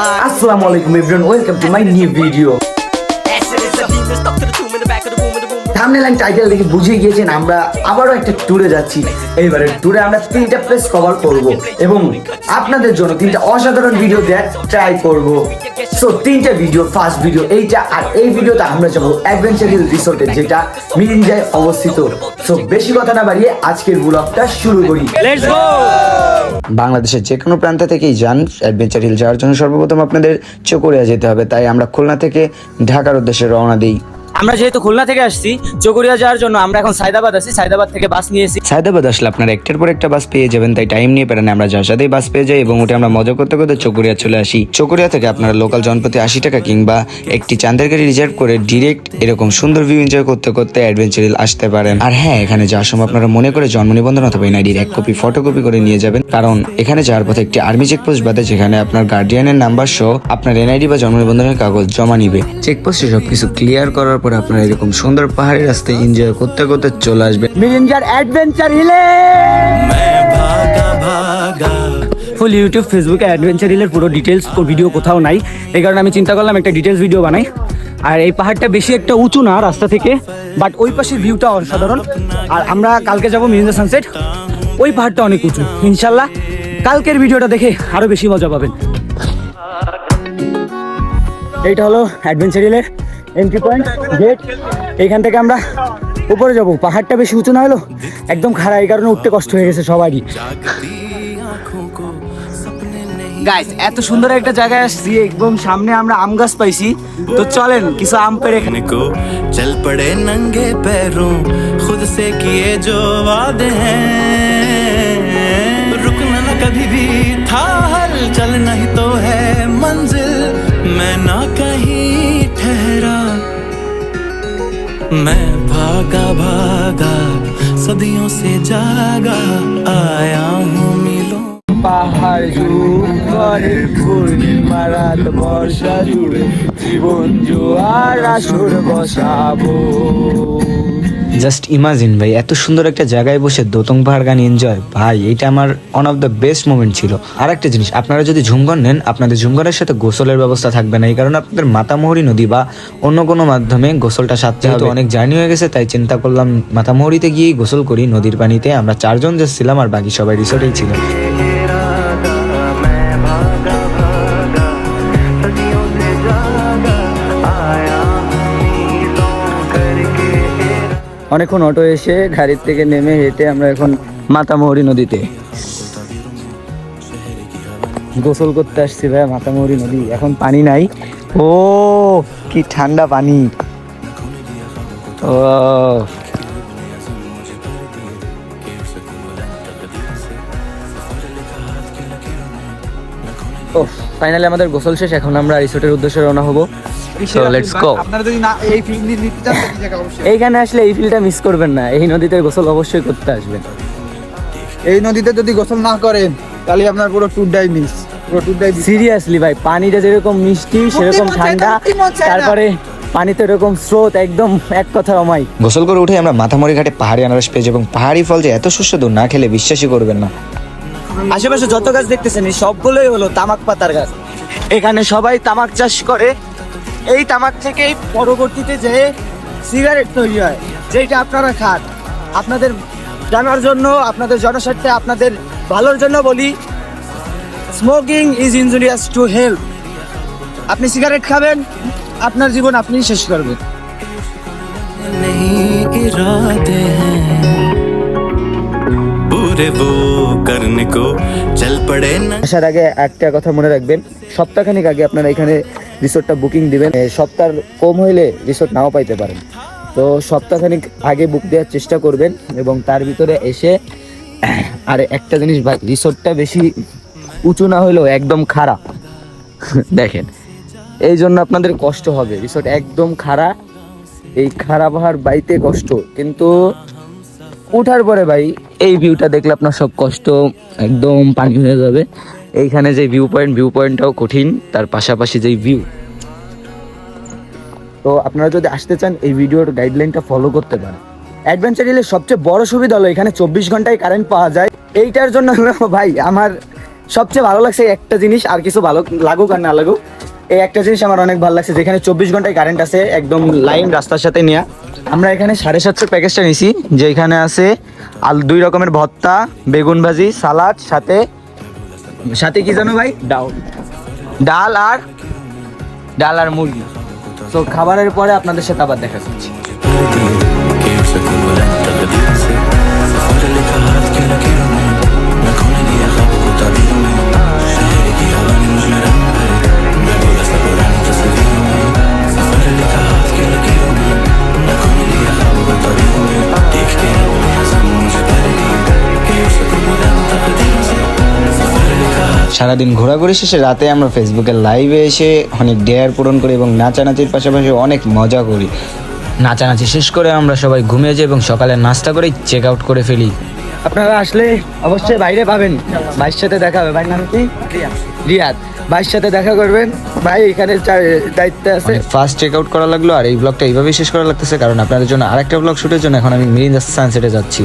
Assalamu alaikum everyone, welcome to my new video. Thumbnail and title দেখে বুঝে গিয়েছেন আমরা আবারও একটা ট্যুরে যাচ্ছি। এইবারে ট্যুরে আমরা 3টা প্লেস কভার করব এবং আপনাদের জন্য 3টা অসাধারণ ভিডিও দেওয়ার ট্রাই করব। সো 3টা ভিডিও, ফার্স্ট ভিডিও এইটা, আর এই ভিডিওতে আমরা যাব অ্যাডভেঞ্চার হিল রিসোর্টে, যেটা মিরিঞ্জায় অবস্থিত। সো বেশি কথা না বাড়িয়ে আজকের ব্লগটা শুরু করি। Let's go. বাংলাদেশের যে কোনো প্রান্ত থেকেই যান অ্যাডভেঞ্চার হিল যাওয়ার জন্য সর্বপ্রথম আপনাদের চকরিয়া যেতে হবে। তাই আমরা খুলনা থেকে ঢাকার উদ্দেশ্যে রওনা দিই। আমরা যেহেতু খুলনা থেকে আসছি চকরিয়া যাওয়ার জন্য, আমরা এখন সায়দাবাদ আছি। সায়দাবাদ থেকে বাস নিয়েছি। সায়দাবাদ আসলে আপনারা একটার পর একটা বাস পেয়ে যাবেন, তাই টাইম নিয়ে পেরেন। আমরা যার সাথেই বাস পেয়ে যাই এবং উঠে আমরা মজা করতে করতে চকরিয়া চলে আসি। চকরিয়া থেকে আপনারা লোকাল জনপ্রতি 80 টাকা কিংবা একটি চাঁদের গাড়ি রিজার্ভ করে ডিরেক্ট এরকম সুন্দর ভিউ এনজয় করতে করতে অ্যাডভেঞ্চার হিল আসতে পারেন। আর হ্যাঁ, এখানে যাওয়ার সময় আপনারা মনে করে জন্ম নিবন্ধন অথবা এনআইডির 1 কপি ফটোকপি করে নিয়ে যাবেন, কারণ এখানে যাওয়ার পথে একটি আর্মি চেকপোস্ট বাদে, যেখানে আপনার গার্ডিয়ানের নাম্বার সহ আপনার এনআইডি বা জন্ম নিবন্ধনের কাগজ জমা নিবে। চেকপোস্টে সবকিছু ক্লিয়ার করার পর আপনারা এরকম সুন্দর পাহাড়ি রাস্তায় এনজয় করতে করতে চলে আসবে মিরিঞ্জার অ্যাডভেঞ্চার হিলে। ফুল ইউটিউব ফেসবুকে অ্যাডভেঞ্চার হিলের পুরো ডিটেলস ভিডিও কোথাও নাই, এই কারণে আমি চিন্তা করলাম একটা ডিটেলস ভিডিও বানাই। আর এই পাহাড়টা বেশি একটা উঁচু না রাস্তা থেকে, বাট ওই পাশের ভিউটা অসাধারণ। আর আমরা কালকে যাবো মিরিঞ্জা সানসেট, ওই পাহাড়টা অনেক উঁচু। ইনশাল্লাহ কালকের ভিডিওটা দেখে আরো বেশি মজা পাবেন। এইটা হলো অ্যাডভেঞ্চার হিলের এন্ট্রি পয়েন্ট, গেট। এইখান থেকে আমরা উপরে যাব। পাহাড়টা বেশি উঁচু না হলো একদম খাড়া, এই কারণে উঠতে কষ্ট হয়ে গেছে সবারই। গাইস, এত সুন্দর একটা জায়গায় আসছি, একদম সামনে আমরা আম গাছ পাইছি। তো চলেন কিছু আম পেড়ে खाने को चल पड़े नंगे पैरों, खुद से किए जो वादे हैं, रुकना न कभी भी था हल, चलना ही तो है मंजिल, मैं ना कहीं ठहरा, मैं भागा भागा सदियों से जागा, आया हूँ मिलो। পাহাড় জুড়ে পূর্ণিমা রাত বর্ষা জুড়ে জীবন জোয়ার আসর বসাবো। জাস্ট ইমাজিন ভাই, এত সুন্দর একটা জায়গায় বসে দোতং পাহাড় গান এনজয়, ভাই এটা আমার one of the best moment ছিল। আর একটা জিনিস, আপনারা যদি ঝুমঘর নেন, আপনাদের ঝুমঘরের সাথে গোসলের ব্যবস্থা থাকবে না, এই কারণে আপনাদের মাতামুহুরী নদী বা অন্য কোনো মাধ্যমে গোসলটা সারতে হবে। অনেক জার্নি হয়ে গেছে, তাই চিন্তা করলাম মাতামুহুরীতে গিয়েই গোসল করি নদীর পানিতে। আমরা 4 জন যাচ্ছিলাম আর বাকি সবাই রিসোর্টেই ছিল। অনেকক্ষণ অটো এসে গাড়ির থেকে নেমে হেঁটে আমরা এখন মাতামুহুরী নদীতে গোসল করতে আসছি। ভাই মাতামুহুরী নদী, এখন পানি নাই। ও কি ঠান্ডা পানি! ও ফাইনালি আমাদের গোসল শেষ, এখন আমরা রিসোর্টের উদ্দেশ্যে রওনা হবো। So let's go. আপনারা যদি না এই ফিল্ম নিতে চান এই জায়গা অবশ্যই, এইখানে আসলে এই ফিলটা মিস করবেন না। এই নদীতে গোসল অবশ্যই করতে আসবেন। এই নদীতে যদি গোসল না করেন তাহলে আপনার পুরো ট্যুরটাই মিস, পুরো ট্যুরটাই মিস। সিরিয়াসলি ভাই, পানিটা যেরকম মিষ্টি সেরকম ঠান্ডা, তারপরে পানিতে এরকম স্রোত, একদম এক কথা অমাই। গোসল করে উঠে আমরা মাথামুড়ি ঘাটে পাহাড়ি আনারস পেয়েছি এবং পাহাড়ি ফল যে এত সুস্বাদু, না খেলে বিশ্বাসই করবেন না। আশেপাশে যত গাছ দেখতেছেন এই সবগুলোই হলো তামাক পাতার গাছ। এখানে সবাই তামাক চাষ করে। এই তামাক থেকেই পরবর্তীতে যে সিগারেট তৈরি হয়, যেটা আপনারা খান। আপনাদের জানার জন্য, আপনাদের জনস্বার্থে, আপনাদের ভালোর জন্য বলি, smoking is injurious to health. আপনি সিগারেট খাবেন, আপনার জীবন আপনি শেষ করবেন। नहीं इरादे हैं पूरे वो करने को चल पड़े न। আসার আগে একটা কথা মনে রাখবেন, সপ্তাহখানিক আগে আপনারা এখানে রিসোর্টটা বুকিং দিবেন। সপ্তাহ কম হইলে রিসোর্ট নাও পাইতে পারেন, তো সপ্তাহখানিক আগে বুক দেওয়ার চেষ্টা করবেন। এবং তার ভিতরে এসে আর একটা জিনিস ভাই, রিসোর্টটা বেশি উঁচু না হইলেও একদম খাড়া। দেখেন, এই জন্য আপনাদের কষ্ট হবে। রিসোর্ট একদম খাড়া, এই খাড়া পাহাড় বাইতে কষ্ট, কিন্তু উঠার পরে ভাই এই ভিউটা দেখলে আপনার সব কষ্ট একদম পানি হয়ে যাবে। এইখানে যে ভিউ পয়েন্টটাও কঠিন, তার পাশাপাশি যেই ভিউ। তো আপনারা যদি আসতে চান এই ভিডিওর গাইডলাইনটা ফলো করতে পারেন। অ্যাডভেঞ্চার হিলের সবচেয়ে বড় সুবিধা হলো এখানে 24 ঘন্টায় কারেন্ট পাওয়া যায়। এইটার জন্য ভাই আমার সবচেয়ে ভালো লাগছে এই একটা জিনিস, আর কিছু ভালো লাগুক আর না লাগুক, এই একটা জিনিস আমার অনেক ভালো লাগছে, যেখানে 24 ঘন্টায় কারেন্ট আছে, একদম লাইন রাস্তার সাথে নিয়ে। আমরা এখানে 750 প্যাকেজটা নিছি, যেখানে আছে 2 রকমের ভর্তা, বেগুন ভাজি, সালাদ, সাথে সাথে কি জানো ভাই, ডাল আর মুরগি। তো খাবারের পরে আপনাদের সাথে আবার দেখা যাচ্ছে। कि उसे कोई बुलंद तकदीर से सफर लिखा हाथ की लकीरों में न खोने दिया ख्वाब को ताबीरों में शहर की हवा ने मुझ में रंग भरे मैं बोला सा पुरानी तस्वीरों में सफर लिखा हाथ की लकीरों में न खोने दिया ख्वाब को ताबीरों में देख के हज़म मुझे भर गई कि उसे कोई बुलंद तकदीरों से सफर लिखा हाथ। সারাদিন ঘোরাঘুরি শেষে রাতে আমরা ফেসবুকের লাইভে এসে অনেক ডেয়ার পূরণ করি এবং নাচানাচির পাশাপাশি অনেক মজা করি। নাচানাচি শেষ করে আমরা সবাই ঘুমিয়ে যাই এবং সকালে নাস্তা করে চেক আউট করে ফেলি। আপনারা আসলে অবশ্যই বাইরে পাবেন, ভাইয়ের সাথে দেখা হবে। ভাইয়ের নাম কি? রিয়াদ। ভাইয়ের সাথে দেখা করবেন, ভাই এখানে দায়িত্বে আছে। ফার্স্ট চেক আউট করা লাগলো, আর এই ব্লগটা এইভাবেই শেষ করা লাগতেছে কারণ আপনাদের জন্য আরেকটা ব্লগ শুটের জন্য এখন আমি মিরিঞ্জা সানসেটে যাচ্ছি।